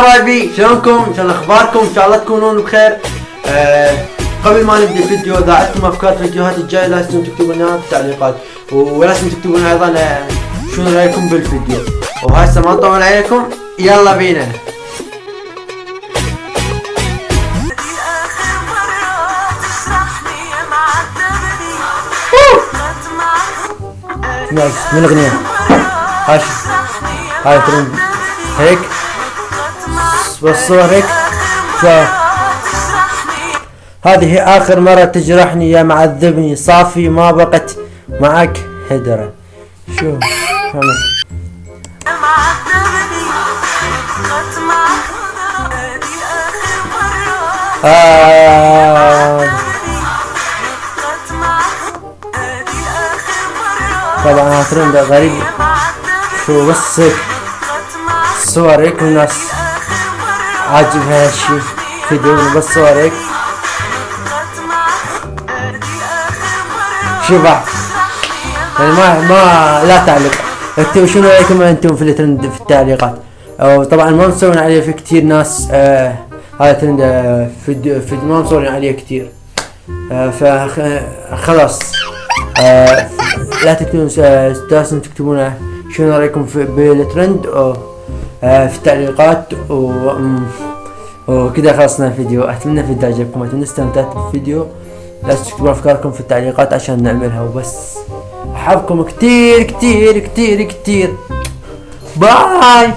حبايبي، شلونكم؟ شلون اخباركم؟ ان شاء الله تكونون بخير. قبل ما نبدا الفيديو، اذا عندكم افكار الفيديوهات الجايه لازم تكتبوا لنا بالتعليقات، ولازم تكتبوا لنا ايضا شنو رايكم بالفيديو. وهسه ما نطول عليكم، يلا بينا. من الاغنيه هاي ترند هيك بالصور هيك. هذه آخر مرة تجرحني يا معذبني، صافي ما بقت معك هدرة. شو طبعا ترند غريب. شو بس هيك صور هيك والناس عاجبها هالشي، فيديو بس صور هيك. شو بعد يعني ما لا تعلق، اكتبوا شنو رايكم انتم في الترند في التعليقات. طبعا ما مسوين عليه في كتير ناس. هذا ترند فيديو ما مسوين عليه كتير. فخلاص لا تكتبون، لازم تكتبون شنو رايكم بالترند في التعليقات. وكذا خلصنا الفيديو. اتمنى الفيديو عجبكم، اتمنى استمتعتوا بالفيديو. لازم تكتبون افكاركم في التعليقات عشان نعملها وبس. احبكم كتير كتير كتير كتير. باي.